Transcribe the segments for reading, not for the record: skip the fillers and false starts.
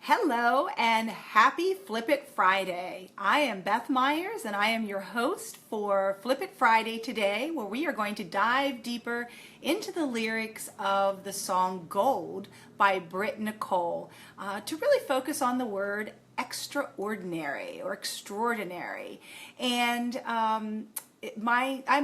Hello and happy Flip It Friday. I am Beth Myers and I am your host for Flip It Friday today, where we are going to dive deeper into the lyrics of the song Gold by Britt Nicole to really focus on the word extraordinary or extraordinary. And I'm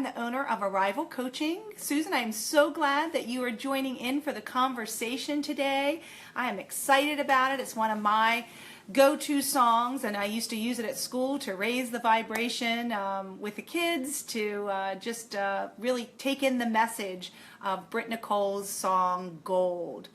the owner of Arrival Coaching. Susan, I am so glad that you are joining in for the conversation today. I am excited about it. It's one of my go-to songs, and I used to use it at school to raise the vibration with the kids to just really take in the message of Britt Nicole's song Gold.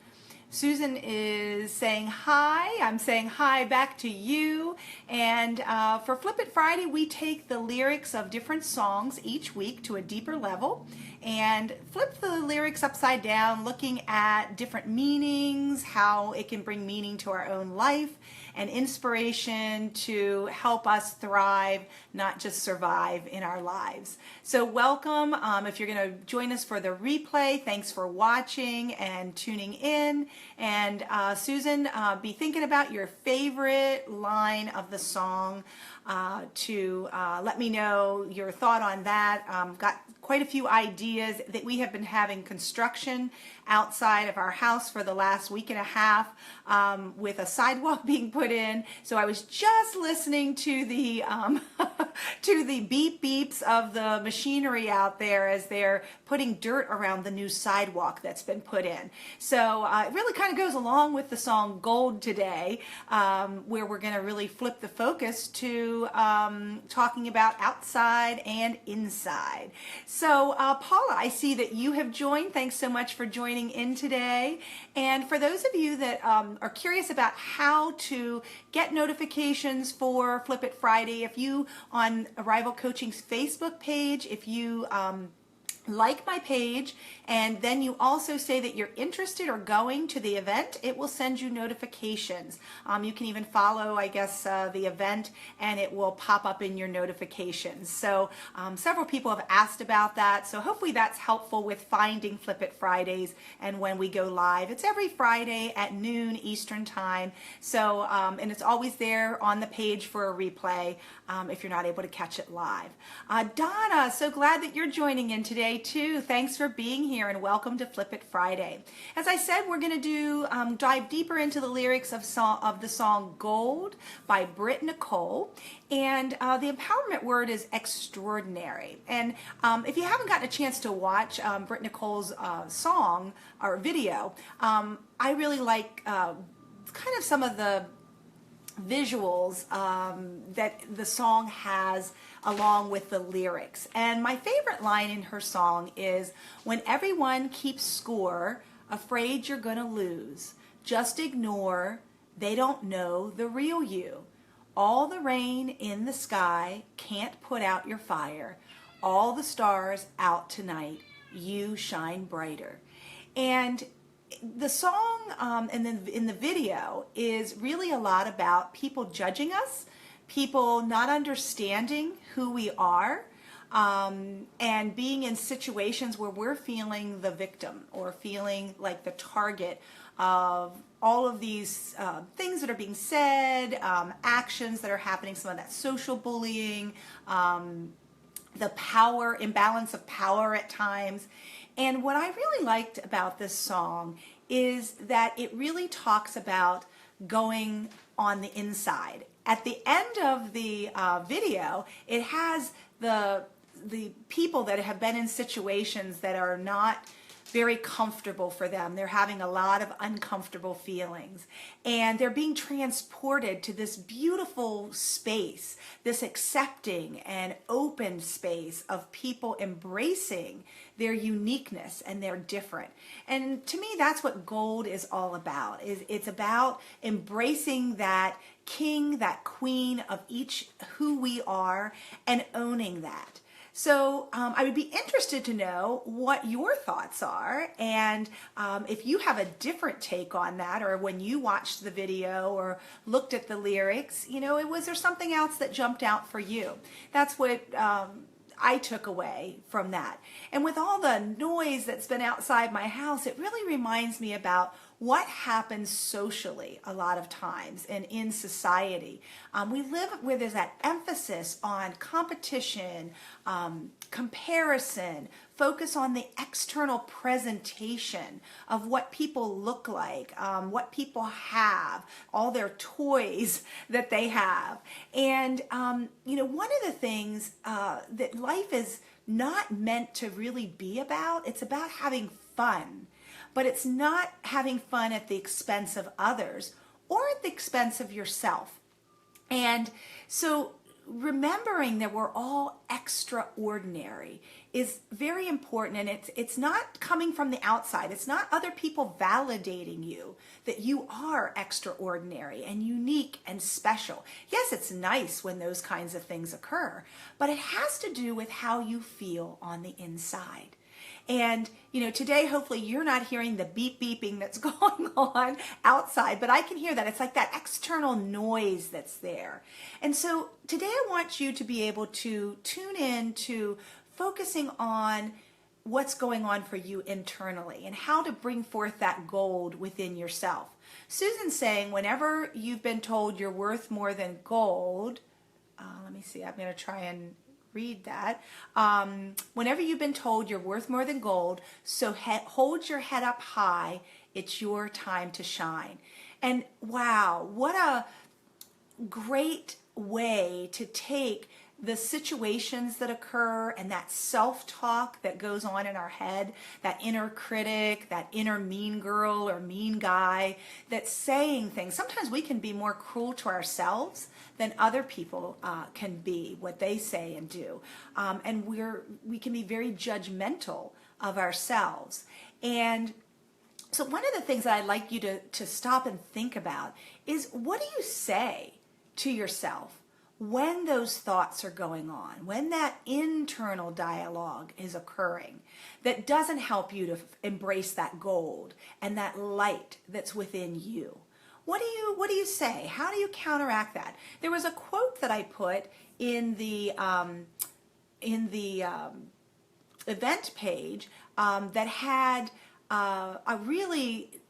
Susan is saying hi. I'm saying hi back to you. And for Flip It Friday, we take the lyrics of different songs each week to a deeper level and flip the lyrics upside down, looking at different meanings, how it can bring meaning to our own life and inspiration to help us thrive, not just survive in our lives. So welcome. If you're going to join us for the replay, thanks for watching and tuning in. And Susan, be thinking about your favorite line of the song to let me know your thought on that. Got quite a few ideas that we have been having construction outside of our house for the last week and a half with a sidewalk being put in. So I was just listening to the to the beep beeps of the machinery out there as they're putting dirt around the new sidewalk that's been put in. So it really kind of goes along with the song Gold today, where we're going to really flip the focus to talking about outside and inside. So Paula, I see that you have joined. Thanks so much for joining in today. And for those of you that are curious about how to get notifications for Flip It Friday, if you on Arrival Coaching's Facebook page, if you like my page, and then you also say that you're interested or going to the event, it will send you notifications. You can even follow, I guess, the event, and it will pop up in your notifications. So several people have asked about that, so hopefully that's helpful with finding Flip It Fridays and when we go live. It's every Friday at noon Eastern Time, so and it's always there on the page for a replay if you're not able to catch it live. Donna, so glad that you're joining in today too. Thanks for being here and welcome to Flip It Friday. As I said, we're going to dive deeper into the lyrics of the song Gold by Britt Nicole, and the empowerment word is extraordinary. And if you haven't gotten a chance to watch Britt Nicole's song or video, I really like kind of some of the visuals that the song has along with the lyrics. And my favorite line in her song is, "When everyone keeps score, afraid you're gonna lose, just ignore, they don't know the real you. All the rain in the sky can't put out your fire. All the stars out tonight, you shine brighter." And the song in the video is really a lot about people judging us, people not understanding who we are, and being in situations where we're feeling the victim or feeling like the target of all of these things that are being said, actions that are happening, some of that social bullying, the power, imbalance of power at times. And what I really liked about this song is that it really talks about going on the inside. At the end of the video, it has the people that have been in situations that are not very comfortable for them. They're having a lot of uncomfortable feelings, and they're being transported to this beautiful space, this accepting and open space of people embracing their uniqueness and their different. And to me, that's what Gold is all about. It's about embracing that king, that queen of each who we are, and owning that. So I would be interested to know what your thoughts are, and if you have a different take on that, or when you watched the video or looked at the lyrics, you know, was there something else that jumped out for you? That's what I took away from that. And with all the noise that's been outside my house, it really reminds me about what happens socially a lot of times and in society. We live where there's that emphasis on competition, comparison, focus on the external presentation of what people look like, what people have, all their toys that they have. And, one of the things that life is not meant to really be about, it's about having fun. But it's not having fun at the expense of others or at the expense of yourself. And so remembering that we're all extraordinary is very important, and it's not coming from the outside. It's not other people validating you that you are extraordinary and unique and special. Yes, it's nice when those kinds of things occur, but it has to do with how you feel on the inside. And, today, hopefully you're not hearing the beep beeping that's going on outside, but I can hear that. It's like that external noise that's there. And so today I want you to be able to tune in to focusing on what's going on for you internally and how to bring forth that gold within yourself. Susan's saying whenever you've been told you're worth more than gold, let me see, I'm going to try and read that. Whenever you've been told you're worth more than gold, so hold your head up high. It's your time to shine. And wow, what a great way to take the situations that occur and that self-talk that goes on in our head, that inner critic, that inner mean girl or mean guy that's saying things. Sometimes we can be more cruel to ourselves than other people can be, what they say and do. And we can be very judgmental of ourselves. And so one of the things that I'd like you to stop and think about is, what do you say to yourself when those thoughts are going on, when that internal dialogue is occurring that doesn't help you to embrace that gold and that light that's within you? What do you say? How do you counteract that? There was a quote that I put in the event page that had a really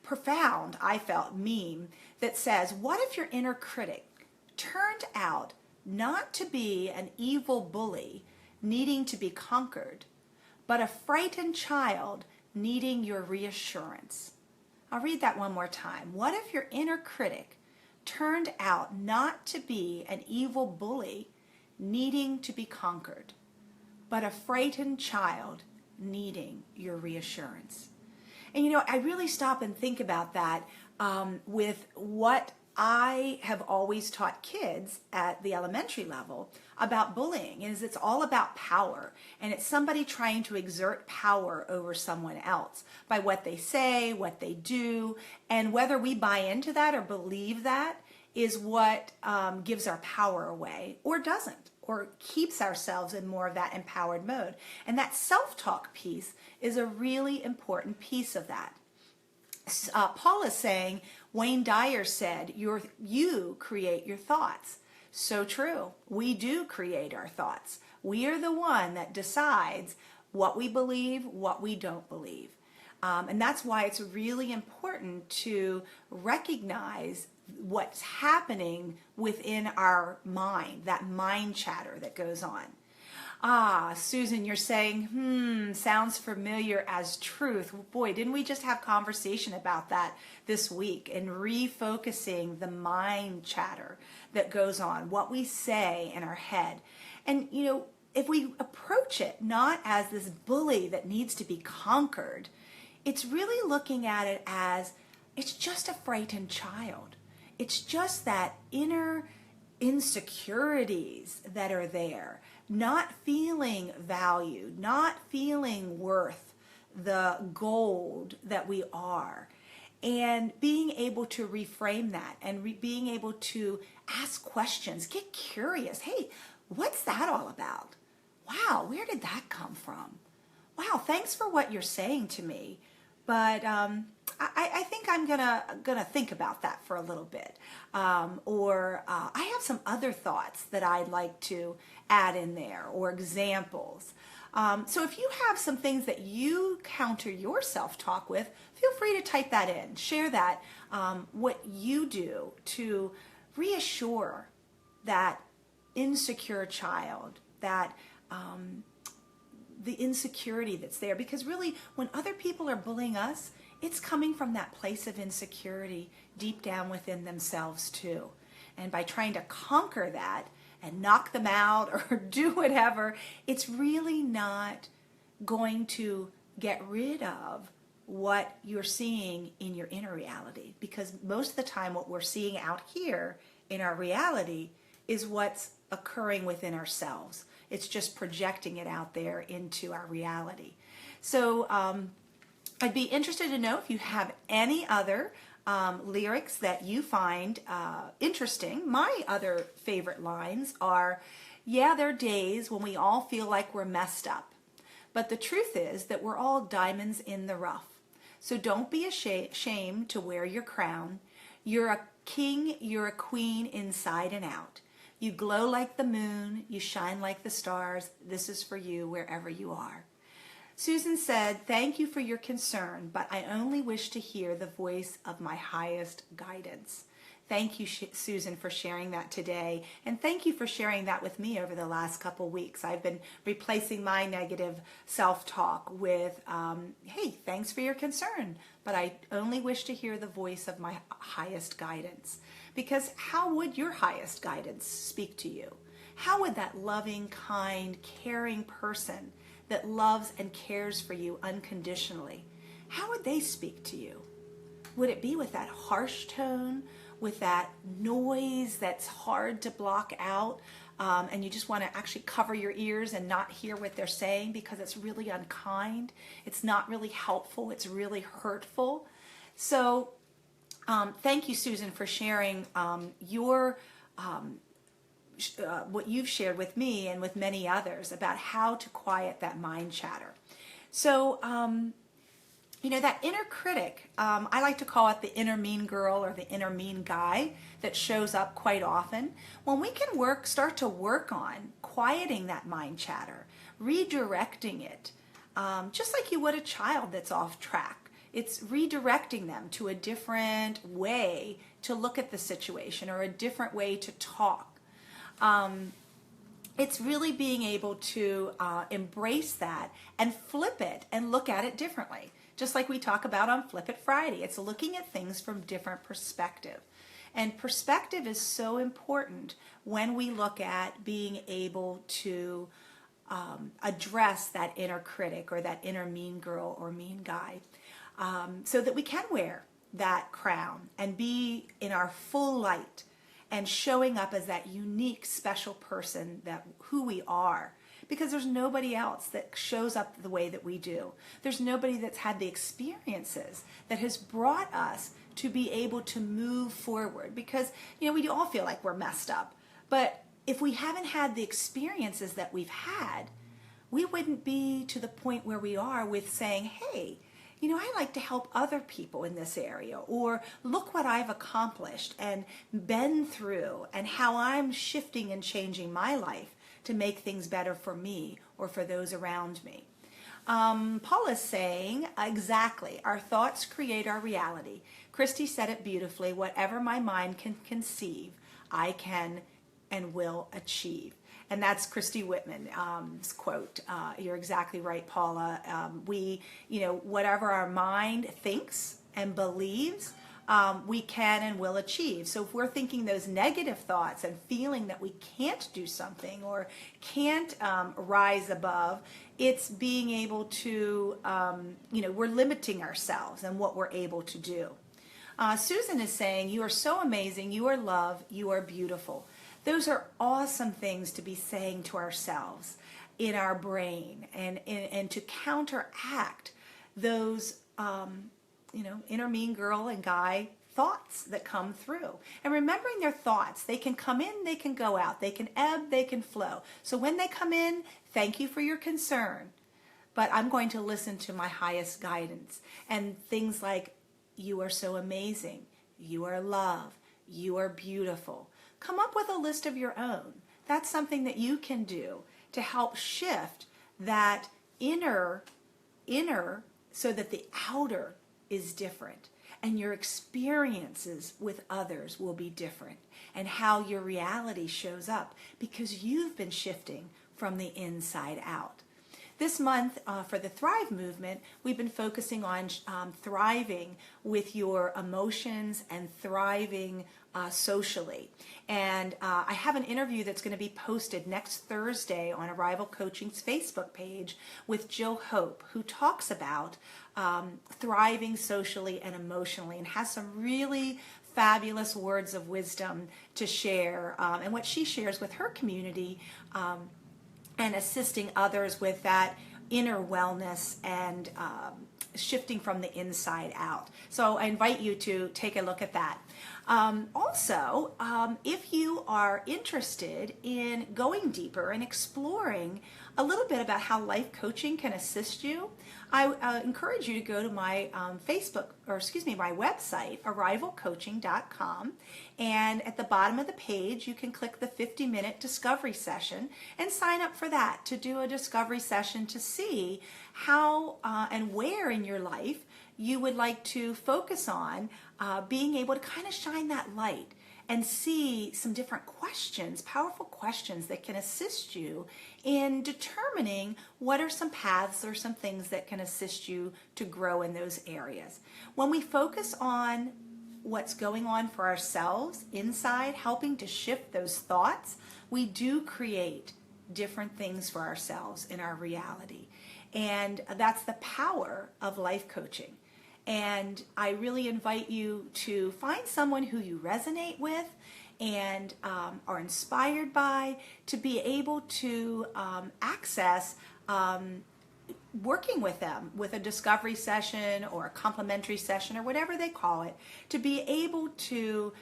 profound, I felt, meme that says, what if your inner critic turned out not to be an evil bully needing to be conquered, but a frightened child needing your reassurance? I'll read that one more time. What if your inner critic turned out not to be an evil bully needing to be conquered, but a frightened child needing your reassurance? And I really stop and think about that with what I have always taught kids at the elementary level about bullying. Is it's all about power, and it's somebody trying to exert power over someone else by what they say, what they do, and whether we buy into that or believe that is what gives our power away or doesn't, or keeps ourselves in more of that empowered mode. And that self-talk piece is a really important piece of that. Paul is saying, Wayne Dyer said, you create your thoughts. So true. We do create our thoughts. We are the one that decides what we believe, what we don't believe. And that's why it's really important to recognize what's happening within our mind, that mind chatter that goes on. Susan, you're saying, sounds familiar as truth. Boy, didn't we just have conversation about that this week, and refocusing the mind chatter that goes on, what we say in our head. And, if we approach it not as this bully that needs to be conquered, it's really looking at it as, it's just a frightened child. It's just that inner insecurities that are there, not feeling valued, not feeling worth the gold that we are, and being able to reframe that and being able to ask questions, get curious. Hey, what's that all about? Wow, where did that come from? Wow, thanks for what you're saying to me, but I think I'm gonna think about that for a little bit, or I have some other thoughts that I'd like to add in there, or examples. So if you have some things that you counter your self-talk with, feel free to type that in. Share that, what you do to reassure that insecure child, that the insecurity that's there. Because really, when other people are bullying us, it's coming from that place of insecurity deep down within themselves too. And by trying to conquer that and knock them out or do whatever, it's really not going to get rid of what you're seeing in your inner reality. Because most of the time what we're seeing out here in our reality is what's occurring within ourselves. It's just projecting it out there into our reality. So I'd be interested to know if you have any other lyrics that you find interesting. My other favorite lines are, yeah, there are days when we all feel like we're messed up, but the truth is that we're all diamonds in the rough. So don't be ashamed to wear your crown. You're a king, you're a queen inside and out. You glow like the moon, you shine like the stars. This is for you wherever you are. Susan said, thank you for your concern, but I only wish to hear the voice of my highest guidance. Thank you, Susan, for sharing that today. And thank you for sharing that with me over the last couple weeks. I've been replacing my negative self-talk with, hey, thanks for your concern, but I only wish to hear the voice of my highest guidance. Because how would your highest guidance speak to you? How would that loving, kind, caring person that loves and cares for you unconditionally, how would they speak to you? Would it be with that harsh tone, with that noise that's hard to block out, and you just want to actually cover your ears and not hear what they're saying because it's really unkind, it's not really helpful, it's really hurtful? So thank you, Susan, for sharing your what you've shared with me and with many others about how to quiet that mind chatter. So, that inner critic, I like to call it the inner mean girl or the inner mean guy that shows up quite often. When we can start to work on quieting that mind chatter, redirecting it, just like you would a child that's off track. It's redirecting them to a different way to look at the situation or a different way to talk. It's really being able to embrace that and flip it and look at it differently. Just like we talk about on Flip It Friday. It's looking at things from different perspective. And perspective is so important when we look at being able to address that inner critic or that inner mean girl or mean guy, so that we can wear that crown and be in our full light and showing up as that unique, special person, that who we are. Because there's nobody else that shows up the way that we do. There's nobody that's had the experiences that has brought us to be able to move forward. Because, we all feel like we're messed up. But if we haven't had the experiences that we've had, we wouldn't be to the point where we are with saying, hey, I like to help other people in this area, or look what I've accomplished and been through and how I'm shifting and changing my life to make things better for me or for those around me. Paula's saying, exactly, our thoughts create our reality. Christy said it beautifully, whatever my mind can conceive, I can and will achieve. And that's Christy Whitman's quote. You're exactly right, Paula. Whatever our mind thinks and believes, we can and will achieve. So if we're thinking those negative thoughts and feeling that we can't do something or can't rise above, it's being able to, we're limiting ourselves and what we're able to do. Susan is saying, you are so amazing, you are love, you are beautiful. Those are awesome things to be saying to ourselves in our brain and to counteract those, inner mean girl and guy thoughts that come through. And remembering their thoughts, they can come in, they can go out, they can ebb, they can flow. So when they come in, thank you for your concern, but I'm going to listen to my highest guidance. And things like, you are so amazing, you are love, you are beautiful. Come up with a list of your own. That's something that you can do to help shift that inner, so that the outer is different, and your experiences with others will be different, and how your reality shows up because you've been shifting from the inside out. This month, for the Thrive movement, we've been focusing on thriving with your emotions and thriving socially. And I have an interview that's going to be posted next Thursday on Arrival Coaching's Facebook page with Jill Hope, who talks about thriving socially and emotionally, and has some really fabulous words of wisdom to share, and what she shares with her community, and assisting others with that inner wellness and shifting from the inside out. So I invite you to take a look at that. Also, if you are interested in going deeper and exploring a little bit about how life coaching can assist you, I encourage you to go to my my website, arrivalcoaching.com, and at the bottom of the page you can click the 50-minute discovery session and sign up for that, to do a discovery session to see how and where in your life you would like to focus on being able to kind of shine that light and see some different questions, powerful questions that can assist you in determining what are some paths or some things that can assist you to grow in those areas. When we focus on what's going on for ourselves inside, helping to shift those thoughts, we do create different things for ourselves in our reality. And that's the power of life coaching. And I really invite you to find someone who you resonate with and are inspired by, to be able to access working with them with a discovery session or a complimentary session or whatever they call it, to be able to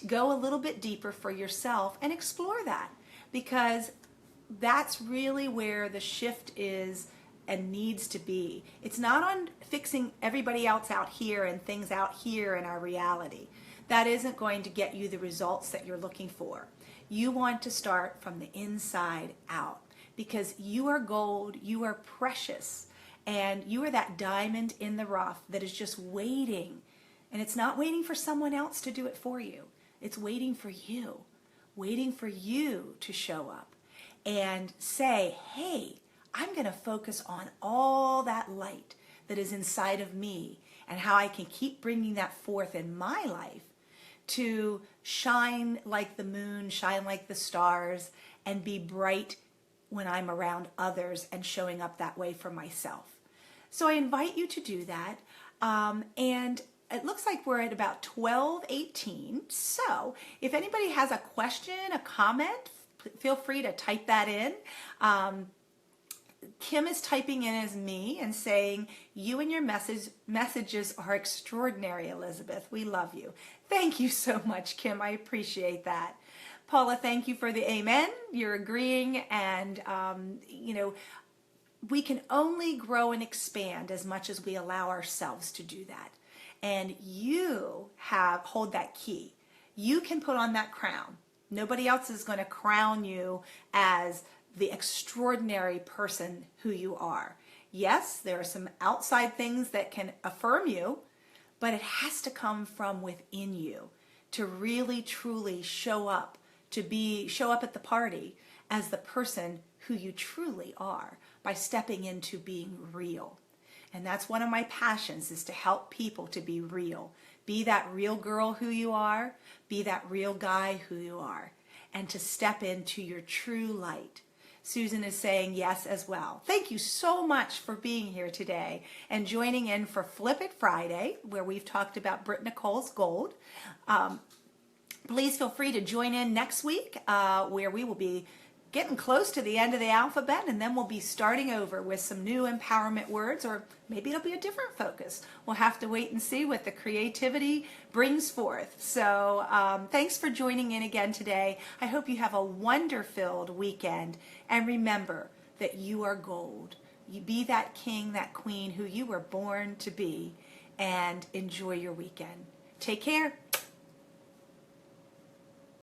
go a little bit deeper for yourself and explore that, because that's really where the shift is and needs to be. It's not on fixing everybody else out here and things out here in our reality. That isn't going to get you the results that you're looking for. You want to start from the inside out, because you are gold, you are precious, and you are that diamond in the rough that is just waiting. And it's not waiting for someone else to do it for you. It's waiting for you to show up and say, hey, I'm going to focus on all that light that is inside of me and how I can keep bringing that forth in my life to shine like the moon, shine like the stars, and be bright when I'm around others and showing up that way for myself. So I invite you to do that. And it looks like we're at about 12:18. So if anybody has a question, a comment, feel free to type that in. Kim is typing in as me and saying, you and your messages are extraordinary, Elizabeth. We love you. Thank you so much, Kim. I appreciate that. Paula, thank you for the amen. You're agreeing, and we can only grow and expand as much as we allow ourselves to do that. And you hold that key. You can put on that crown. Nobody else is going to crown you as the extraordinary person who you are. Yes, there are some outside things that can affirm you, but it has to come from within you to really, truly show up at the party as the person who you truly are, by stepping into being real. And that's one of my passions, is to help people to be real. Be that real girl who you are, be that real guy who you are, and to step into your true light. Susan is saying yes as well. Thank you so much for being here today and joining in for Flip It Friday, where we've talked about Britt Nicole's gold. Please feel free to join in next week, where we will be getting close to the end of the alphabet, and then we'll be starting over with some new empowerment words, or maybe it'll be a different focus. We'll have to wait and see what the creativity brings forth. So thanks for joining in again today. I hope you have a wonder-filled weekend, and remember that you are gold. You be that king, that queen who you were born to be, and enjoy your weekend. Take care.